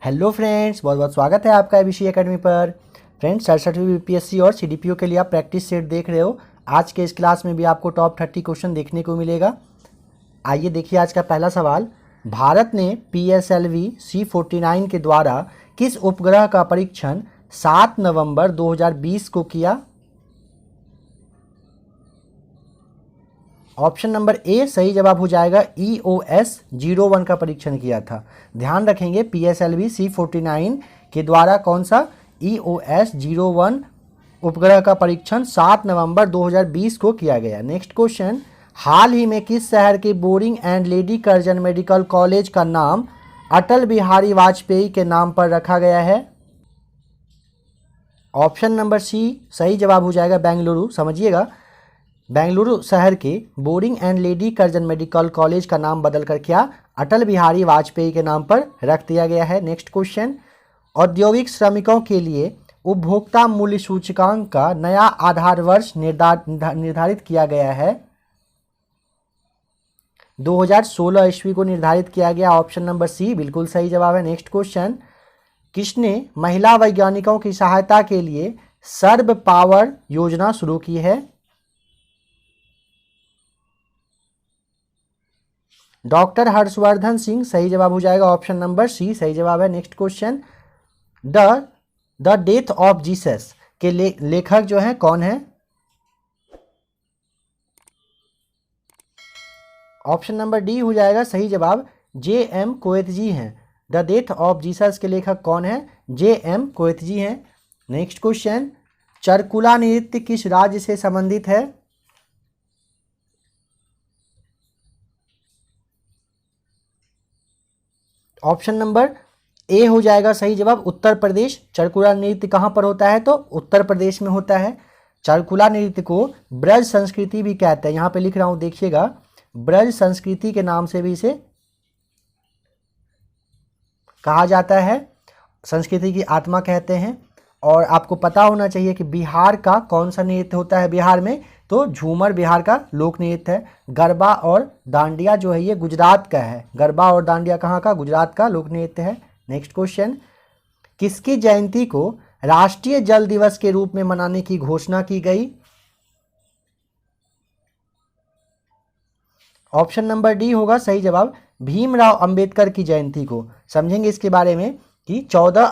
Hello friends, बहुत बहुत स्वागत है आपका एबीसी एकेडमी पर। फ्रेंड्स, 67वीं बीपीएससी और सीडीपीओ के लिए आप प्रैक्टिस सेट देख रहे हो। आज के इस क्लास में भी आपको टॉप 30 क्वेश्चन देखने को मिलेगा। आइए देखिए आज का पहला सवाल। भारत ने PSLV C49 के द्वारा किस उपग्रह का परीक्षण 7 नवंबर 2020 को किया? ऑप्शन नंबर ए सही जवाब हो जाएगा। EOS-01 का परीक्षण किया था। ध्यान रखेंगे PSLV C49 के द्वारा कौन सा EOS-01 उपग्रह का परीक्षण 7 नवंबर 2020 को किया गया। नेक्स्ट क्वेश्चन, हाल ही में किस शहर के boring and lady Curzon medical college का नाम अटल बिहारी वाजपेयी के नाम पर रखा गया है? ऑप्शन नंबर सी सही जवाब हो जाएगा बेंगलुरु। समझिएगा, बेंगलुरु शहर के boring and lady Curzon medical college का नाम बदलकर क्या अटल बिहारी वाजपेयी के नाम पर रख दिया गया है। नेक्स्ट क्वेश्चन, औद्योगिक श्रमिकों के लिए उपभोक्ता मूल्य सूचकांक का नया आधार वर्ष निर्धारित किया गया है। 2016 ईस्वी को निर्धारित किया गया। ऑप्शन नंबर सी बिल्कुल सही जवाब है। नेक्स्ट क्वेश्चन, किसने महिला वैज्ञानिकों की सहायता के लिए सर्व पावर योजना शुरू की है? डॉक्टर हर्षवर्धन सिंह सही जवाब हो जाएगा। ऑप्शन नंबर सी सही जवाब है। Next question, the death of Jesus के लेखक जो हैं कौन है? ऑप्शन नंबर डी हो जाएगा सही जवाब। JM कोएत्जी हैं। द डेथ ऑफ जीसस के लेखक कौन है? JM कोएत्जी हैं। नेक्स्ट क्वेश्चन, चरकुला नृत्य किस राज्य से संबंधित है? ऑप्शन नंबर ए हो जाएगा सही जवाब, उत्तर प्रदेश। चरकुला नृत्य कहाँ पर होता है? तो उत्तर प्रदेश में होता है। चरकुला नृत्य को ब्रज संस्कृति भी कहते हैं। यहाँ पे लिख रहा हूँ, देखिएगा, ब्रज संस्कृति के नाम से भी इसे कहा जाता है। संस्कृति की आत्मा कहते हैं। और आपको पता होना चाहिए कि बिहार का कौन सा नृत्य होता है बिहार में? तो झूमर बिहार का लोक नृत्य है। गरबा और डांडिया जो है ये गुजरात का है। गरबा और डांडिया कहाँ का? गुजरात का लोक नृत्य है। नेक्स्ट क्वेश्चन, किसकी जयंती को राष्ट्रीय जल दिवस के रूप में मनाने की घोषणा की गई? ऑप्शन नंबर डी होगा सही जवाब, भीमराव अंबेडकर की जयंती को। समझेंगे इसके बारे में कि 14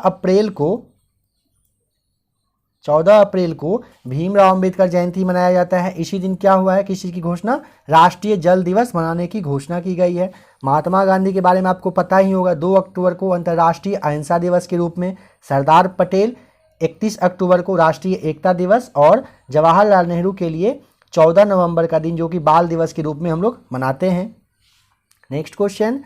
अप्रैल को भीमराव अंबेडकर जयंती मनाया जाता है। इसी दिन क्या हुआ है, किसी की घोषणा? राष्ट्रीय जल दिवस मनाने की घोषणा की गई है। महात्मा गांधी के बारे में आपको पता ही होगा, 2 अक्टूबर को अंतर्राष्ट्रीय अहिंसा दिवस के रूप में। सरदार पटेल 31 अक्टूबर को राष्ट्रीय एकता दिवस। और जवाहरलाल नेहरू के लिए 14 नवंबर का दिन जो कि बाल दिवस के रूप में हम लोग मनाते हैं। नेक्स्ट क्वेश्चन,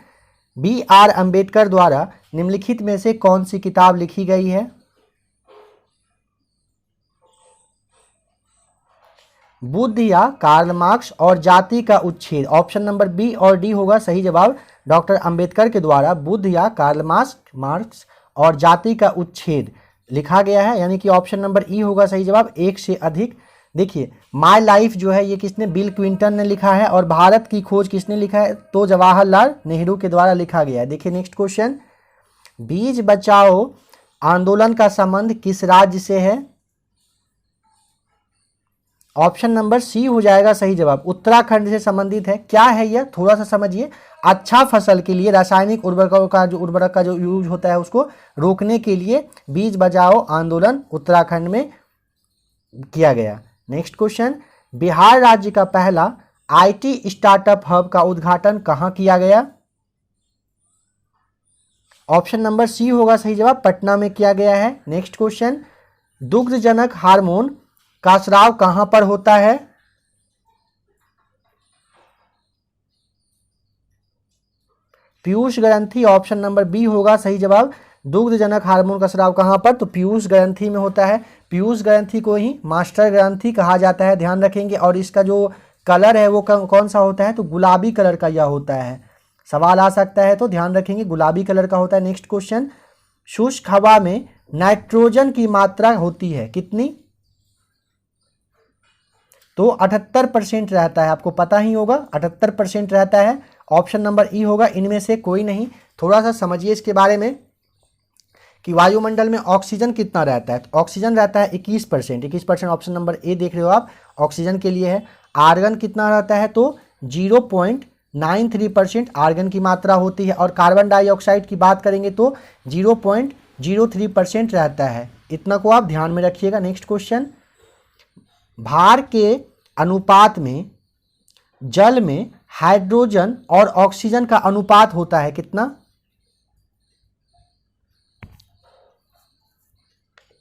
BR अंबेडकर द्वारा निम्नलिखित में से कौन सी किताब लिखी गई है? बुद्ध या कार्ल मार्क्स और जाति का उच्छेद। ऑप्शन नंबर बी और डी होगा सही जवाब। डॉक्टर अंबेडकर के द्वारा बुद्ध या कार्ल मार्क्स और जाति का उच्छेद लिखा गया है, यानी कि ऑप्शन नंबर ई होगा सही जवाब। एक से अधिक। देखिए, माय लाइफ जो है ये किसने? बिल क्लिंटन ने लिखा है। और भारत की खोज किसने लिखा है? तो जवाहरलाल नेहरू के द्वारा लिखा गया है। देखिए नेक्स्ट क्वेश्चन, बीज बचाओ आंदोलन का संबंध किस राज्य से है? ऑप्शन नंबर सी हो जाएगा सही जवाब, उत्तराखंड से संबंधित है। क्या है यह? थोड़ा सा समझिए। अच्छा फसल के लिए रासायनिक उर्वरक का जो यूज होता है उसको रोकने के लिए बीज बचाओ आंदोलन उत्तराखंड में किया गया। नेक्स्ट क्वेश्चन, बिहार राज्य का पहला IT स्टार्टअप हब का उद्घाटन कहाँ किया गया? ऑप्शन नंबर सी होगा सही जवाब, पटना में किया गया है। नेक्स्ट क्वेश्चन, दुग्धजनक हार्मोन का स्राव कहां पर होता है? पीयूष ग्रंथि। ऑप्शन नंबर बी होगा सही जवाब। दुग्धजनक हार्मोन का स्राव कहां पर? तो पीयूष ग्रंथि में होता है। पीयूष ग्रंथि को ही मास्टर ग्रंथि कहा जाता है, ध्यान रखेंगे। और इसका जो कलर है वो कौन सा होता है? तो गुलाबी कलर का यह होता है। सवाल आ सकता है तो ध्यान रखेंगे, गुलाबी कलर का होता है। नेक्स्ट क्वेश्चन, शुष्क हवा में नाइट्रोजन की मात्रा होती है कितनी? तो 78% रहता है। आपको पता ही होगा 78% रहता है। ऑप्शन नंबर ई होगा, इनमें से कोई नहीं। थोड़ा सा समझिए इसके बारे में। कि वायुमंडल में ऑक्सीजन कितना रहता है, तो ऑक्सीजन रहता है 21%। 21% ऑप्शन नंबर ए देख रहे हो आप, ऑक्सीजन के लिए है। आर्गन कितना रहता है, तो 0.93% आर्गन की मात्रा होती है। और कार्बन डाइऑक्साइड की बात करेंगे तो 0.03% रहता है। इतना को आप ध्यान में रखिएगा। नेक्स्ट क्वेश्चन, भार के अनुपात में जल में हाइड्रोजन और ऑक्सीजन का अनुपात होता है कितना,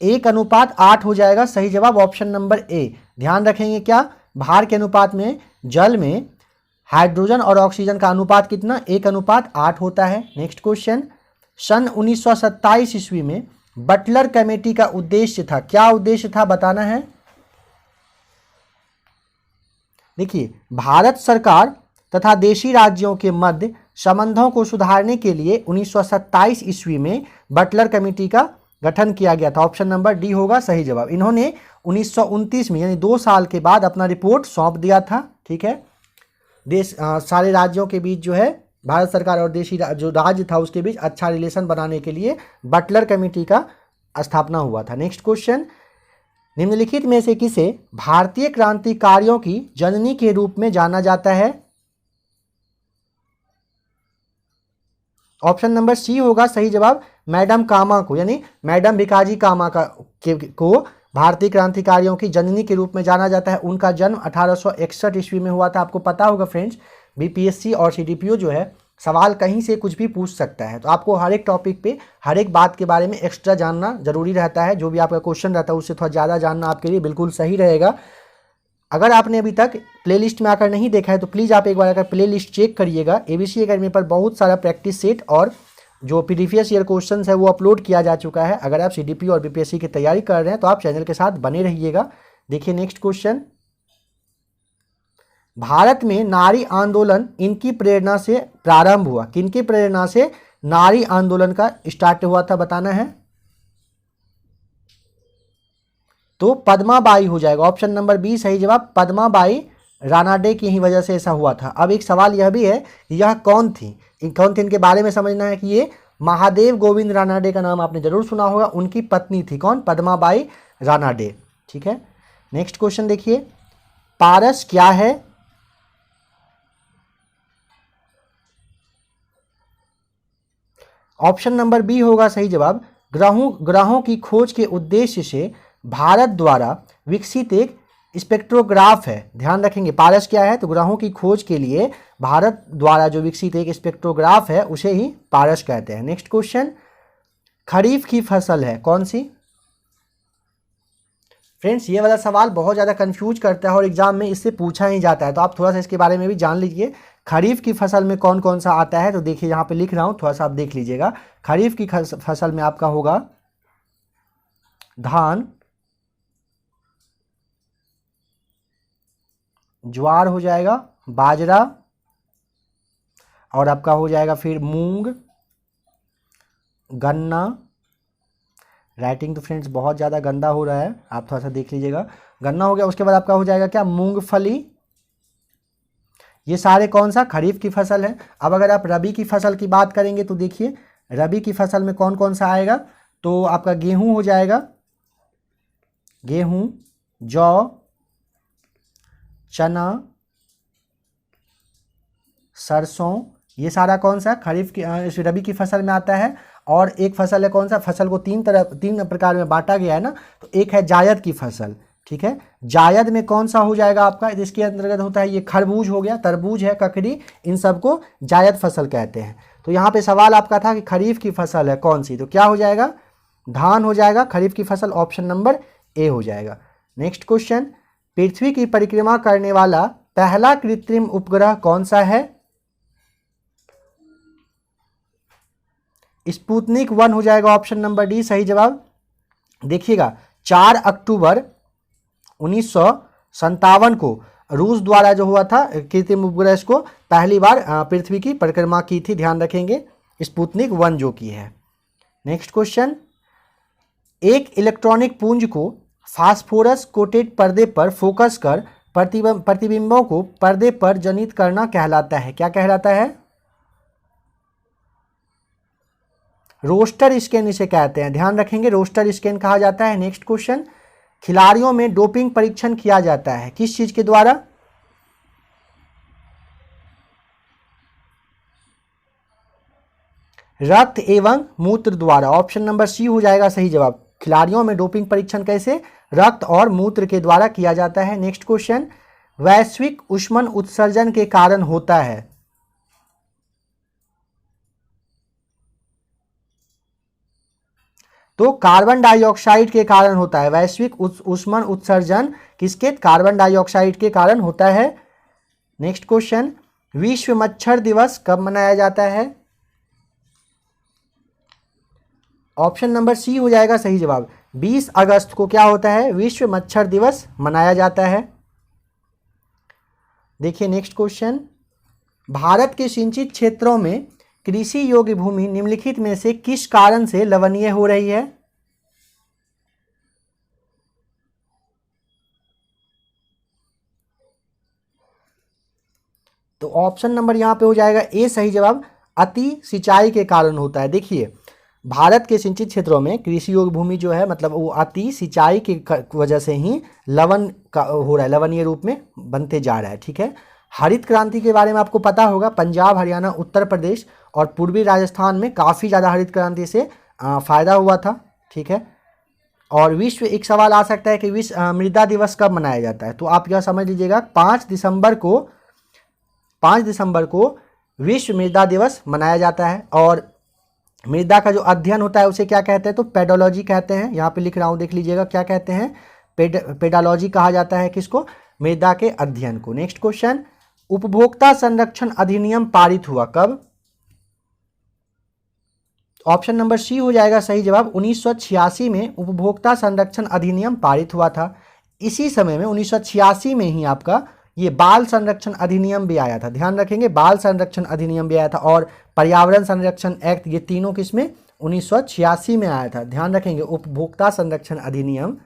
1:8 हो जाएगा। सही जवाब ऑप्शन नंबर ए। ध्यान रखेंगे क्या, भार के अनुपात में जल में हाइड्रोजन और ऑक्सीजन का अनुपात कितना, 1:8 होता है। नेक्स्ट क्वेश्चन, सन 1927 ईस्वी में बटलर कमेटी का उद्देश्य था, क्या उद्देश्य था बताना है। देखिए, भारत सरकार तथा देशी राज्यों के मध्य संबंधों को सुधारने के लिए 1927 ईस्वी में बटलर कमेटी का गठन किया गया था। ऑप्शन नंबर डी होगा सही जवाब। इन्होंने 1929 में यानी 2 साल के बाद अपना रिपोर्ट सौंप दिया था। ठीक है, देश सारे राज्यों के बीच जो है भारत सरकार और देशी जो राज्य था उसके बीच अच्छा रिलेशन बनाने के लिए बटलर कमेटी का स्थापना हुआ था। नेक्स्ट क्वेश्चन, निम्नलिखित में से किसे भारतीय क्रांतिकारियों की जननी के रूप में जाना जाता है। ऑप्शन नंबर सी होगा सही जवाब, मैडम कामा को, यानी मैडम भिकाजी कामा को भारतीय क्रांतिकारियों की जननी के रूप में जाना जाता है। उनका जन्म 1861 ईस्वी में हुआ था। आपको पता होगा फ्रेंड्स, बीपीएससी और सीडीपीओ जो है सवाल कहीं से कुछ भी पूछ सकता है, तो आपको हर एक टॉपिक पे हर एक बात के बारे में एक्स्ट्रा जानना जरूरी रहता है। जो भी आपका क्वेश्चन रहता है उससे थोड़ा ज़्यादा जानना आपके लिए बिल्कुल सही रहेगा। अगर आपने अभी तक प्लेलिस्ट में आकर नहीं देखा है तो प्लीज़ आप एक बार अगर प्लेलिस्ट चेक करिएगा। एबीसी एकेडमी पर बहुत सारा प्रैक्टिस सेट और जो प्रीवियस ईयर क्वेश्चंस है वो अपलोड किया जा चुका है। अगर आप सीडीपी और बीपीएससी की तैयारी कर रहे हैं तो आप चैनल के साथ बने रहिएगा। देखिए नेक्स्ट क्वेश्चन, भारत में नारी आंदोलन इनकी प्रेरणा से प्रारंभ हुआ, किनकी प्रेरणा से नारी आंदोलन का स्टार्ट हुआ था बताना है। तो पद्माबाई हो जाएगा। ऑप्शन नंबर बी सही जवाब, पद्माबाई रानाडे की ही वजह से ऐसा हुआ था। अब एक सवाल यह भी है कि यह कौन थी, इनके बारे में समझना है कि ये महादेव गोविंद रानाडे का नाम आपने जरूर सुना होगा, उनकी पत्नी थी कौन, पद्माबाई रानाडे। ठीक है, नेक्स्ट क्वेश्चन देखिए, पारस क्या है। ऑप्शन नंबर बी होगा सही जवाब, ग्रहों की खोज के उद्देश्य से भारत द्वारा विकसित एक स्पेक्ट्रोग्राफ है। ध्यान रखेंगे, पारस क्या है, तो ग्रहों की खोज के लिए भारत द्वारा जो विकसित एक स्पेक्ट्रोग्राफ है उसे ही पारस कहते हैं। नेक्स्ट क्वेश्चन, खरीफ की फसल है कौन सी। फ्रेंड्स ये वाला सवाल बहुत ज़्यादा कंफ्यूज करता है और एग्जाम में इससे पूछा ही जाता है, तो आप थोड़ा सा इसके बारे में भी जान लीजिए। खरीफ की फसल में कौन कौन सा आता है, तो देखिए यहाँ पे लिख रहा हूँ, थोड़ा सा आप देख लीजिएगा। खरीफ की फसल में आपका होगा धान, ज्वार हो जाएगा, बाजरा, और आपका हो जाएगा फिर मूंग, गन्ना। राइटिंग तो फ्रेंड्स बहुत ज़्यादा गंदा हो रहा है, आप थोड़ा सा देख लीजिएगा। गन्ना हो गया, उसके बाद आपका हो जाएगा क्या, मूंगफली। ये सारे कौन सा खरीफ की फसल है। अब अगर आप रबी की फसल की बात करेंगे तो देखिए रबी की फसल में कौन कौन सा आएगा, तो आपका गेहूं हो जाएगा, गेहूं, जौ, चना, सरसों, ये सारा कौन सा खरीफ की रबी की फसल में आता है। और एक फसल है कौन सा, फसल को तीन प्रकार में बांटा गया है ना, तो एक है जायद की फसल। ठीक है, जायद में कौन सा हो जाएगा आपका, इसके अंतर्गत होता है ये खरबूज हो गया, तरबूज है, ककड़ी, इन सबको जायद फसल कहते हैं। तो यहाँ पे सवाल आपका था कि खरीफ की फसल है कौन सी, तो क्या हो जाएगा, धान हो जाएगा खरीफ की फसल, ऑप्शन नंबर ए हो जाएगा। नेक्स्ट क्वेश्चन, पृथ्वी की परिक्रमा करने वाला पहला कृत्रिम उपग्रह कौन सा है। स्पुतनिक 1 हो जाएगा, ऑप्शन नंबर डी सही जवाब। देखिएगा 4 अक्टूबर 1957 को रूस द्वारा जो हुआ था कृत्रिम उपग्रह को पहली बार पृथ्वी की परिक्रमा की थी, ध्यान रखेंगे, स्पुतनिक 1 जो की है। नेक्स्ट क्वेश्चन, एक इलेक्ट्रॉनिक पुंज को फास्फोरस कोटेड पर्दे पर फोकस कर प्रतिबिंबों को पर्दे पर जनित करना कहलाता है, क्या कहलाता है। रोस्टर स्कैन इसे कहते हैं, ध्यान रखेंगे, रोस्टर स्कैन कहा जाता है। नेक्स्ट क्वेश्चन, खिलाड़ियों में डोपिंग परीक्षण किया जाता है किस चीज के द्वारा? रक्त एवं मूत्र द्वारा। ऑप्शन नंबर सी हो जाएगा सही जवाब। खिलाड़ियों में डोपिंग परीक्षण कैसे? रक्त और मूत्र के द्वारा किया जाता है। नेक्स्ट क्वेश्चन, वैश्विक ऊष्मन उत्सर्जन के कारण होता है। तो कार्बन डाइऑक्साइड के कारण होता है। वैश्विक ऊष्मन उत्सर्जन किसके? कार्बन डाइऑक्साइड के कारण होता है। नेक्स्ट क्वेश्चन, विश्व मच्छर दिवस कब मनाया जाता है? ऑप्शन नंबर सी हो जाएगा सही जवाब। 20 अगस्त को क्या होता है? विश्व मच्छर दिवस मनाया जाता है। देखिए नेक्स्ट क्वेश्चन, भारत के सिंचित क्षेत्रों में कृषि योग्य भूमि निम्नलिखित में से किस कारण से लवणीय हो रही है? तो ऑप्शन नंबर यहां पे हो जाएगा ए सही जवाब। अति सिंचाई के कारण होता है। देखिए भारत के सिंचित क्षेत्रों में कृषि योग्य भूमि जो है मतलब वो अति सिंचाई की वजह से ही लवण का हो रहा है, लवणीय रूप में बनते जा रहा है। ठीक है, हरित क्रांति के बारे में आपको पता होगा। पंजाब, हरियाणा, उत्तर प्रदेश और पूर्वी राजस्थान में काफ़ी ज़्यादा हरित क्रांति से फ़ायदा हुआ था। ठीक है, और विश्व, एक सवाल आ सकता है कि विश्व मृदा दिवस कब मनाया जाता है? तो आप यह समझ लीजिएगा 5 दिसंबर को विश्व मृदा दिवस मनाया जाता है। और मृदा का जो अध्ययन होता है उसे क्या कहते हैं? तो पेडोलॉजी कहते हैं। यहाँ पे लिख रहा हूँ, देख लीजिएगा क्या कहते हैं, पेडोलॉजी कहा जाता है किसको? मृदा के अध्ययन को। नेक्स्ट क्वेश्चन, उपभोक्ता संरक्षण अधिनियम पारित हुआ कब? ऑप्शन नंबर सी हो जाएगा सही जवाब। 1986 में उपभोक्ता संरक्षण अधिनियम पारित हुआ था। इसी समय में 1986 में ही आपका ये बाल संरक्षण अधिनियम भी आया था। ध्यान रखेंगे, बाल संरक्षण अधिनियम भी आया था और पर्यावरण संरक्षण एक्ट, ये तीनों किसमें? 1986 में आया था। ध्यान रखेंगे, उपभोक्ता संरक्षण अधिनियम,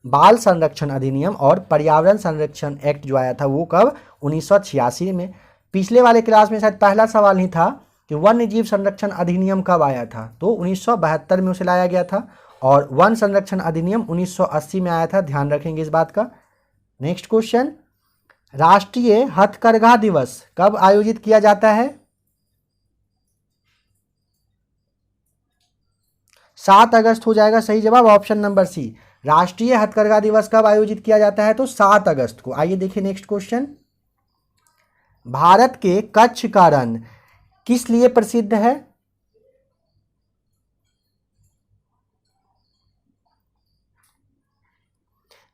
बाल संरक्षण अधिनियम और पर्यावरण संरक्षण एक्ट जो आया था वो कब? 1986 में। पिछले वाले क्लास में शायद पहला सवाल ही था कि वन्य जीव संरक्षण अधिनियम कब आया था? तो 1972 में उसे लाया गया था। और वन संरक्षण अधिनियम 1980 में आया था। ध्यान रखेंगे इस बात का। नेक्स्ट क्वेश्चन, राष्ट्रीय हथकरघा दिवस कब आयोजित किया जाता है? 7 अगस्त हो जाएगा सही जवाब। ऑप्शन नंबर सी, राष्ट्रीय हथकरघा दिवस कब आयोजित किया जाता है? तो 7 अगस्त को। आइए देखिए नेक्स्ट क्वेश्चन, भारत के कच्छ का रण किस लिए प्रसिद्ध है?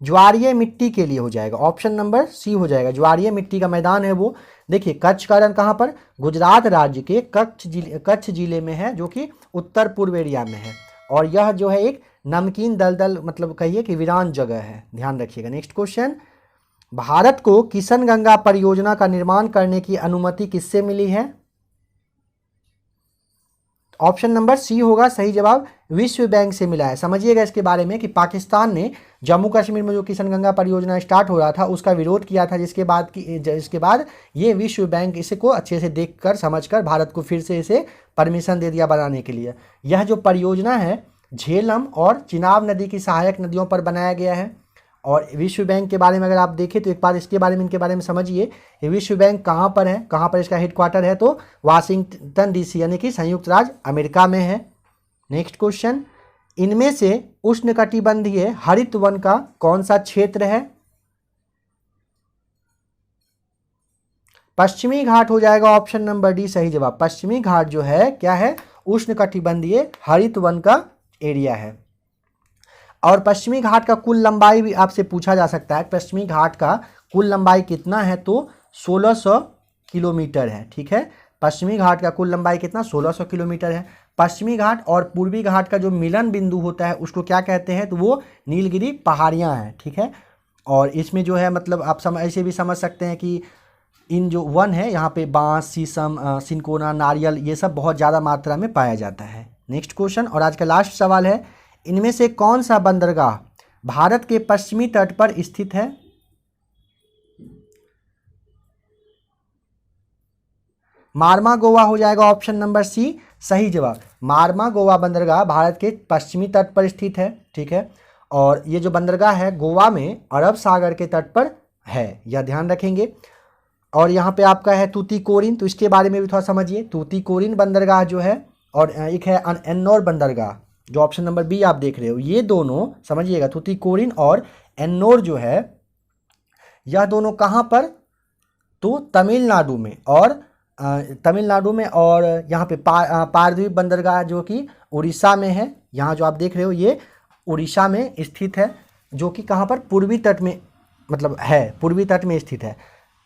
ज्वारीय मिट्टी के लिए हो जाएगा। ऑप्शन नंबर सी हो जाएगा, ज्वारीय मिट्टी का मैदान है वो। देखिए कच्छ का रण कहाँ पर? गुजरात राज्य के कच्छ जिले में है, जो कि उत्तर पूर्व एरिया में है। और यह जो है एक नमकीन दलदल, मतलब कहिए कि वीरान जगह है। ध्यान रखिएगा। नेक्स्ट क्वेश्चन, भारत को किशन गंगा परियोजना का निर्माण करने की अनुमति किससे मिली है? ऑप्शन नंबर सी होगा सही जवाब, विश्व बैंक से मिला है। समझिएगा इसके बारे में कि पाकिस्तान ने जम्मू कश्मीर में जो किशन गंगा परियोजना स्टार्ट हो रहा था उसका विरोध किया था, जिसके बाद ये विश्व बैंक इसको अच्छे से देखकर समझकर भारत को फिर से इसे परमिशन दे दिया बनाने के लिए। यह जो परियोजना है झेलम और चिनाब नदी की सहायक नदियों पर बनाया गया है। और विश्व बैंक के बारे में अगर आप देखें तो एक बार इसके बारे में, इनके बारे में समझिए। ये विश्व बैंक कहाँ पर है, कहाँ पर इसका हेडक्वार्टर है? तो वाशिंगटन डीसी यानी कि संयुक्त राज्य अमेरिका में है। नेक्स्ट क्वेश्चन, इनमें से उष्णकटिबंधीय हरित वन का कौन सा क्षेत्र है? पश्चिमी घाट हो जाएगा। ऑप्शन नंबर डी सही जवाब। पश्चिमी घाट जो है क्या है? उष्णकटिबंधीय हरित वन का एरिया है। और पश्चिमी घाट का कुल लंबाई भी आपसे पूछा जा सकता है, पश्चिमी घाट का कुल लंबाई कितना है? तो 1600 किलोमीटर है। ठीक है, पश्चिमी घाट का कुल लंबाई कितना? 1600 किलोमीटर है। पश्चिमी घाट और पूर्वी घाट का जो मिलन बिंदु होता है उसको क्या कहते हैं? तो वो नीलगिरी पहाड़ियाँ हैं। ठीक है, और इसमें जो है मतलब आप ऐसे भी समझ सकते हैं कि इन जो वन है यहाँ पे बांस, शीशम, सिनकोना, नारियल, ये सब बहुत ज़्यादा मात्रा में पाया जाता है। नेक्स्ट क्वेश्चन और आज का लास्ट सवाल है, इनमें से कौन सा बंदरगाह भारत के पश्चिमी तट पर स्थित है? मारमा गोवा हो जाएगा। ऑप्शन नंबर सी, सही जवाब। मारमा गोवा बंदरगाह भारत के पश्चिमी तट पर स्थित है, ठीक है। और ये जो बंदरगाह है गोवा में अरब सागर के तट पर है, यह ध्यान रखेंगे। और यहाँ पे आपका है तूतीकोरिन, तो इसके बारे में भी थोड़ा समझिए। तूतीकोरिन बंदरगाह जो है, और एक है एन्नोर बंदरगाह, जो ऑप्शन नंबर बी आप देख रहे हो, ये दोनों समझिएगा। तूतीकोरिन और एन्नोर जो है, यह दोनों कहाँ पर, तो तमिलनाडु में। और तमिलनाडु में, और यहाँ पे पारदीप बंदरगाह जो कि उड़ीसा में है। यहाँ जो आप देख रहे हो ये उड़ीसा में स्थित है, जो कि कहाँ पर, पूर्वी तट में, मतलब है पूर्वी तट में स्थित है।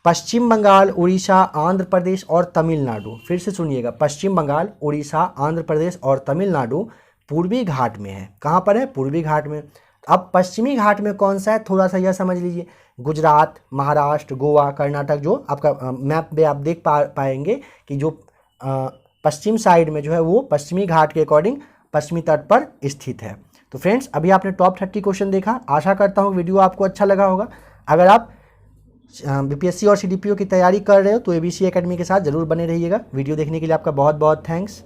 पश्चिम बंगाल, उड़ीसा, आंध्र प्रदेश और तमिलनाडु, फिर से सुनिएगा, पश्चिम बंगाल, उड़ीसा, आंध्र प्रदेश और तमिलनाडु पूर्वी घाट में है। कहाँ पर है, पूर्वी घाट में। अब पश्चिमी घाट में कौन सा है, थोड़ा सा यह समझ लीजिए। गुजरात, महाराष्ट्र, गोवा, कर्नाटक, जो आपका मैप में आप देख पाएंगे कि जो पश्चिम साइड में जो है वो पश्चिमी घाट के अकॉर्डिंग पश्चिमी तट पर स्थित है। तो फ्रेंड्स, अभी आपने टॉप 30 क्वेश्चन देखा। आशा करता हूँ वीडियो आपको अच्छा लगा होगा। अगर आप बीपीएससी और सीडीपीओ की तैयारी कर रहे हो तो एबीसी एकेडमी के साथ जरूर बने रहिएगा। वीडियो देखने के लिए आपका बहुत बहुत थैंक्स।